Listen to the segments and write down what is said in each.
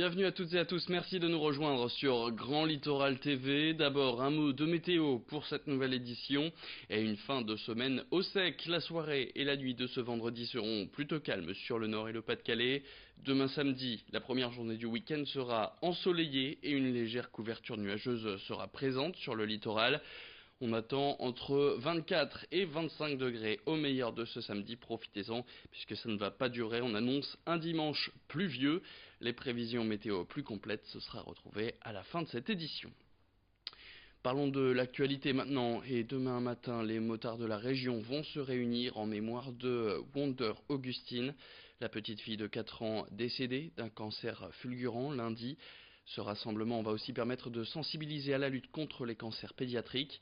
Bienvenue à toutes et à tous, merci de nous rejoindre sur Grand Littoral TV. D'abord un mot de météo pour cette nouvelle édition et une fin de semaine au sec. La soirée et la nuit de ce vendredi seront plutôt calmes sur le nord et le Pas-de-Calais. Demain samedi, la première journée du week-end sera ensoleillée et une légère couverture nuageuse sera présente sur le littoral. On attend entre 24 et 25 degrés au meilleur de ce samedi. Profitez-en puisque ça ne va pas durer. On annonce un dimanche pluvieux. Les prévisions météo plus complètes, ce sera retrouvé à la fin de cette édition. Parlons de l'actualité maintenant et demain matin, les motards de la région vont se réunir en mémoire de Wonder Augustine, la petite fille de 4 ans décédée d'un cancer fulgurant lundi. Ce rassemblement va aussi permettre de sensibiliser à la lutte contre les cancers pédiatriques.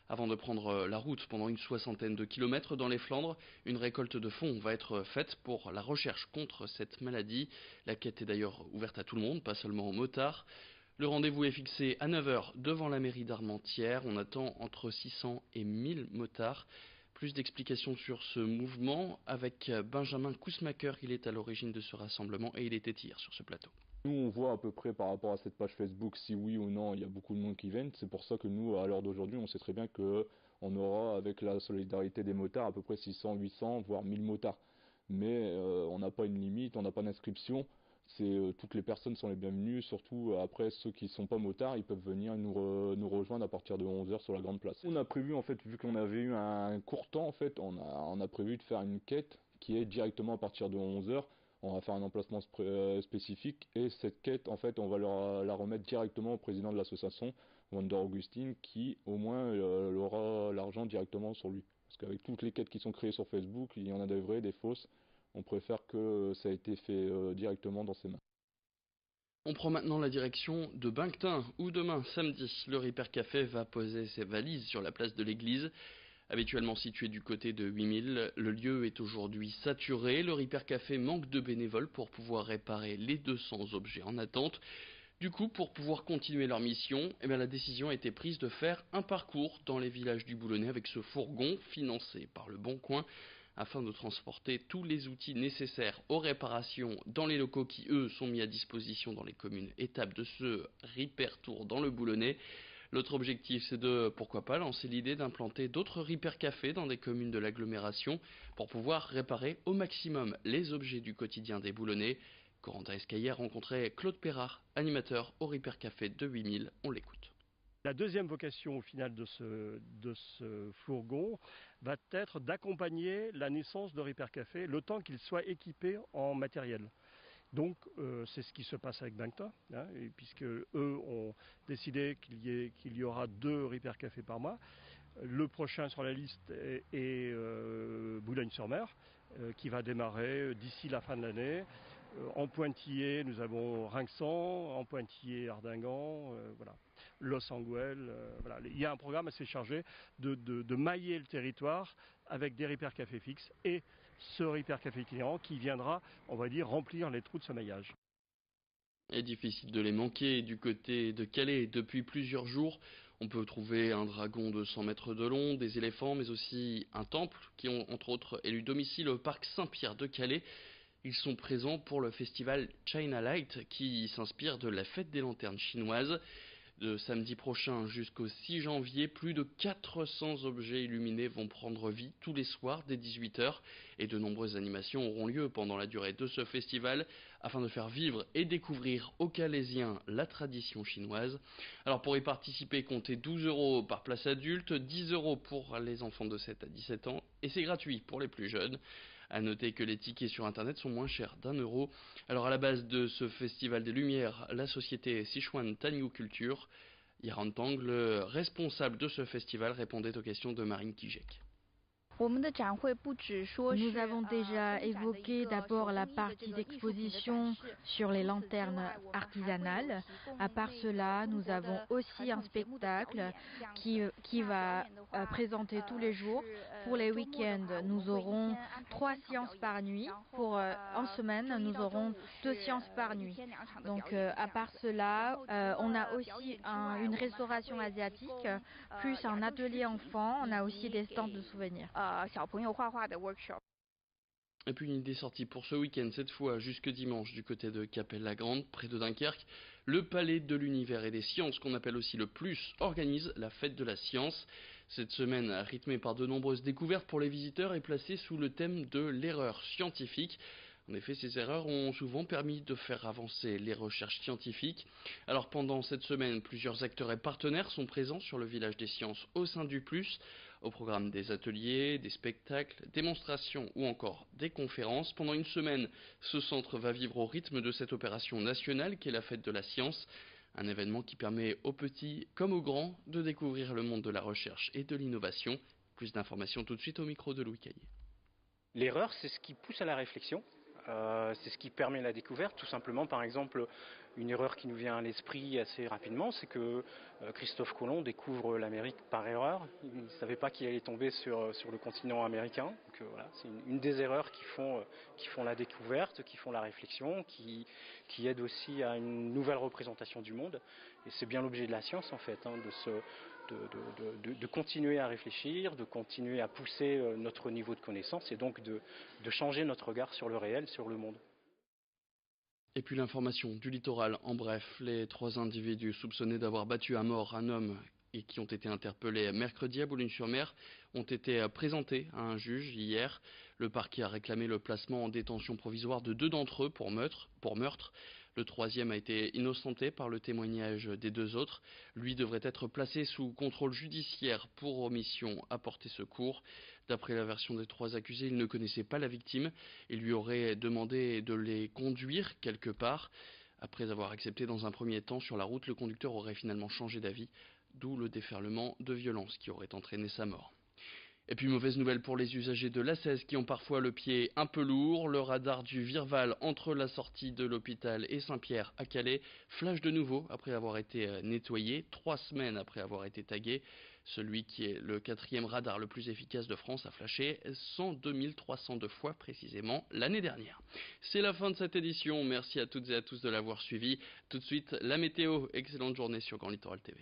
Avant de prendre la route pendant une soixantaine de kilomètres dans les Flandres, une récolte de fonds va être faite pour la recherche contre cette maladie. La quête est d'ailleurs ouverte à tout le monde, pas seulement aux motards. Le rendez-vous est fixé à 9 h devant la mairie d'Armentières. On attend entre 600 et 1000 motards. Plus d'explications sur ce mouvement avec Benjamin Kousmaker. Il est à l'origine de ce rassemblement et il était hier sur ce plateau. Nous, on voit à peu près par rapport à cette page Facebook si oui ou non il y a beaucoup de monde qui viennent. C'est pour ça que nous, à l'heure d'aujourd'hui, on sait très bien qu'on aura, avec la solidarité des motards, à peu près 600, 800, voire 1000 motards. Mais on n'a pas une limite, on n'a pas d'inscription. Toutes les personnes sont les bienvenues, surtout après ceux qui ne sont pas motards, ils peuvent venir nous rejoindre à partir de 11 h sur la grande place. On a prévu, en fait, vu qu'on avait eu un court temps, en fait, on a prévu de faire une quête qui est directement à partir de 11 h. On va faire un emplacement spécifique et cette quête, en fait, on va la remettre directement au président de l'association, Wonder Augustine, qui au moins aura l'argent directement sur lui. Parce qu'avec toutes les quêtes qui sont créées sur Facebook, il y en a des vraies, des fausses. On préfère que ça ait été fait directement dans ses mains. On prend maintenant la direction de Banctin, où demain, samedi, le Ripper Café va poser ses valises sur la place de l'église. Habituellement situé du côté de 8000, le lieu est aujourd'hui saturé. Le Ripper Café manque de bénévoles pour pouvoir réparer les 200 objets en attente. Du coup, pour pouvoir continuer leur mission, la décision a été prise de faire un parcours dans les villages du Boulonnais avec ce fourgon financé par le Bon Coin afin de transporter tous les outils nécessaires aux réparations dans les locaux qui, eux, sont mis à disposition dans les communes étapes de ce Ripper Tour dans le Boulonnais. L'autre objectif, c'est de, pourquoi pas, lancer l'idée d'implanter d'autres Ripper Café dans des communes de l'agglomération pour pouvoir réparer au maximum les objets du quotidien des Boulonnais. Corentin Escaillé a rencontré Claude Perrard, animateur au Ripper Café de 8000. On l'écoute. La deuxième vocation au final de ce fourgon va être d'accompagner la naissance de Ripper Café le temps qu'il soit équipé en matériel. Donc c'est ce qui se passe avec Banctin, puisque eux ont décidé qu'il y aura 2 Ripper Café par mois. Le prochain sur la liste est Boulogne-sur-Mer, qui va démarrer d'ici la fin de l'année. En pointillé, nous avons Rinxan, en pointillé Ardingan, voilà. Los Anguel, voilà. Il y a un programme assez chargé de mailler le territoire avec des Ripper Café fixes et ce Ripper Café itinérant qui viendra, on va dire, remplir les trous de ce maillage. Il est difficile de les manquer du côté de Calais. Depuis plusieurs jours, on peut trouver un dragon de 100 mètres de long, des éléphants, mais aussi un temple qui ont entre autres élu domicile au parc Saint-Pierre de Calais. Ils sont présents pour le festival China Light qui s'inspire de la fête des lanternes chinoises. De samedi prochain jusqu'au 6 janvier, plus de 400 objets illuminés vont prendre vie tous les soirs dès 18 h et de nombreuses animations auront lieu pendant la durée de ce festival afin de faire vivre et découvrir aux Calaisiens la tradition chinoise. Alors pour y participer, comptez 12 € par place adulte, 10 € pour les enfants de 7 à 17 ans et c'est gratuit pour les plus jeunes. A noter que les tickets sur internet sont moins chers d'1 €. Alors à la base de ce festival des Lumières, la société Sichuan Tangyu Culture, Yarantang, le responsable de ce festival, répondait aux questions de Marine Kijek. Nous avons déjà évoqué d'abord la partie d'exposition sur les lanternes artisanales. À part cela, nous avons aussi un spectacle qui va présenter tous les jours. Pour les week-ends, nous aurons 3 séances par nuit. En semaine, nous aurons 2 séances par nuit. Donc à part cela, on a aussi une restauration asiatique, plus un atelier enfant. On a aussi des stands de souvenirs. Et puis une idée sortie pour ce week-end, cette fois jusque dimanche du côté de Cappelle-la-Grande, près de Dunkerque. Le Palais de l'Univers et des Sciences, qu'on appelle aussi le Plus, organise la fête de la science. Cette semaine, rythmée par de nombreuses découvertes pour les visiteurs, est placée sous le thème de l'erreur scientifique. En effet, ces erreurs ont souvent permis de faire avancer les recherches scientifiques. Alors pendant cette semaine, plusieurs acteurs et partenaires sont présents sur le village des sciences au sein du Plus. Au programme des ateliers, des spectacles, démonstrations ou encore des conférences. Pendant une semaine, ce centre va vivre au rythme de cette opération nationale qu'est la fête de la science. Un événement qui permet aux petits comme aux grands de découvrir le monde de la recherche et de l'innovation. Plus d'informations tout de suite au micro de Louis Caillé. L'erreur, c'est ce qui pousse à la réflexion. C'est ce qui permet la découverte. Tout simplement, par exemple, une erreur qui nous vient à l'esprit assez rapidement, c'est que Christophe Colomb découvre l'Amérique par erreur. Il ne savait pas qu'il allait tomber sur le continent américain. Donc, voilà, c'est une des erreurs qui font la découverte, qui font la réflexion, qui aident aussi à une nouvelle représentation du monde. Et c'est bien l'objet de la science, en fait, de continuer à réfléchir, de continuer à pousser notre niveau de connaissance et donc de changer notre regard sur le réel, sur le monde. Et puis l'information du littoral, en bref, les 3 individus soupçonnés d'avoir battu à mort un homme et qui ont été interpellés mercredi à Boulogne-sur-Mer ont été présentés à un juge hier. Le parquet a réclamé le placement en détention provisoire de 2 d'entre eux pour meurtre. Le 3e a été innocenté par le témoignage des 2 autres. Lui devrait être placé sous contrôle judiciaire pour omission à porter secours. D'après la version des 3 accusés, il ne connaissait pas la victime et lui aurait demandé de les conduire quelque part. Après avoir accepté dans un premier temps sur la route, le conducteur aurait finalement changé d'avis, d'où le déferlement de violence qui aurait entraîné sa mort. Et puis mauvaise nouvelle pour les usagers de l'A16 qui ont parfois le pied un peu lourd. Le radar du Virval entre la sortie de l'hôpital et Saint-Pierre à Calais flash de nouveau après avoir été nettoyé, 3 semaines après avoir été tagué. Celui qui est le 4e radar le plus efficace de France a flashé 102 302 fois précisément l'année dernière. C'est la fin de cette édition, merci à toutes et à tous de l'avoir suivi. Tout de suite la météo, excellente journée sur Grand Littoral TV.